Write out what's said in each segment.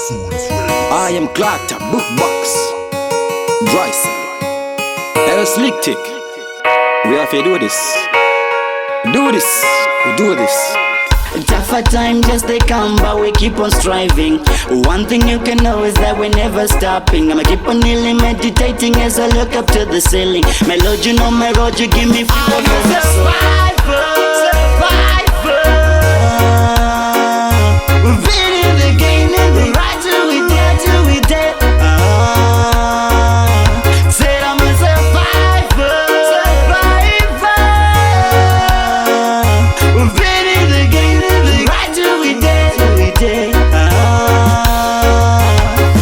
Xsodus Records. I am Clatter, Bookbox, Bryson, L Slick Tick. We have to do this. We do this. Tougher times, yes they come, but we keep on striving. One thing you can know is that we're never stopping. I'ma keep on kneeling, meditating as I look up to the ceiling. My Lord, you know my road, you give me fuel for my soul. Survivor. We've been in the game, and we ride till we dead, till we dead. Said I'm a survivor. We've been in the game, and we ride till we dead, till we dead.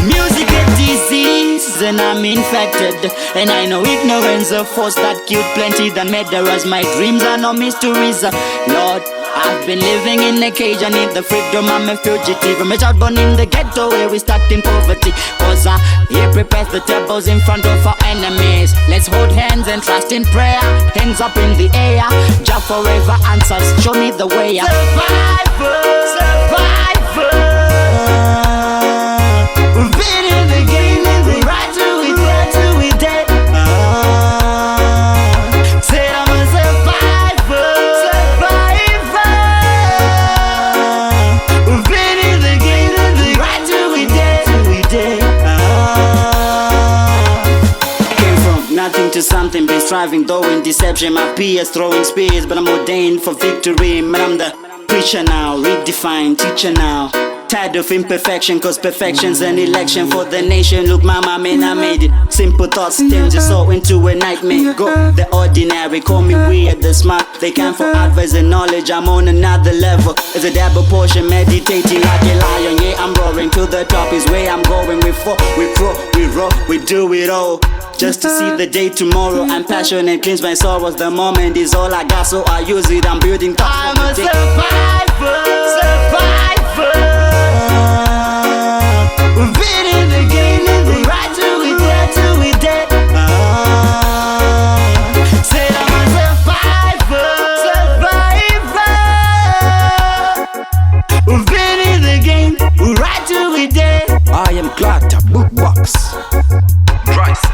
Music a disease, and I'm infected. And I know ignorance a force that killed plenty than murderers. My dreams are no mysteries, Lord. I've been living in a cage, I need the freedom, I'm a fugitive. I'm a child born in the ghetto where we stuck in poverty. Cause he prepares the tables in front of our enemies. Let's hold hands and trust in prayer. Hands up in the air, Jah forever answers, show me the way. Survivor. We've been in the game and we ride till we dead, till we dead. Said I'm a survivor. We've been in the game and we ride till we dead, till we dead. Came from nothing to something, been striving though in deception. My peers throwing spears, but I'm ordained for victory. Man, I'm the preacher now, redefined teacher now. Tired of imperfection, cause perfection's an election for the nation. Look mama, man, I made it. Simple thoughts turn your soul into a nightmare. Go the ordinary, call me weird, the smart. They come for advice and knowledge, I'm on another level. It's a double portion, meditating like a lion. Yeah, I'm roaring to the top is where I'm going. We fall, we grow, we roll, we do it all just to see the day tomorrow. I'm passionate, cleanse my sorrows. The moment is all I got, so I use it. I'm building thoughts. I'm a survivor. We've been in the game and we ride till we dead, till we dead. Said I'm a survivor. We've been in the game, we ride till we dead. I am Clatter, Bookbox, Bryson.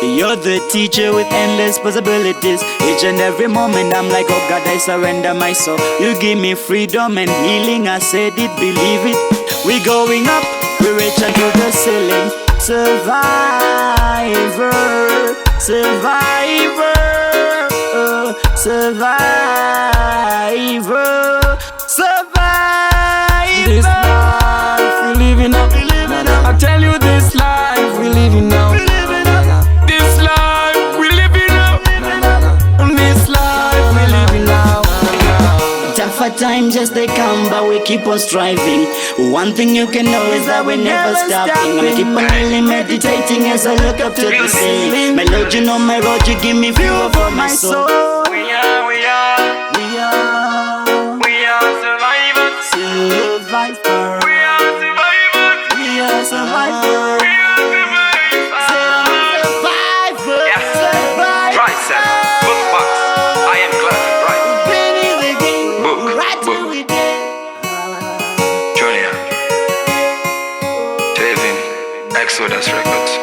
You're the teacher with endless possibilities. Each and every moment I'm like, oh God, I surrender my soul. You give me freedom and healing, I said it, believe it. We going up, we reach into the ceiling. Survivor, survivor, survivor, survivor. This life we living now. I tell you, this life we living now. This life we living now. This life we living now. Tougher times, yes they come, but we keep on striving. One thing you can know is that we're never stopping. I'ma keep on really meditating as I look up to the ceiling. My Lord, you know my road, you give me fuel for my soul. We are survivors. Survivor. We are survivors. We are survivors. We are survivors. Survivor. Bryson, Bookbox, I am Clatter, Bryson. Been in the game, Book, right till we dead. Junior, TevVin, Xsodus Records.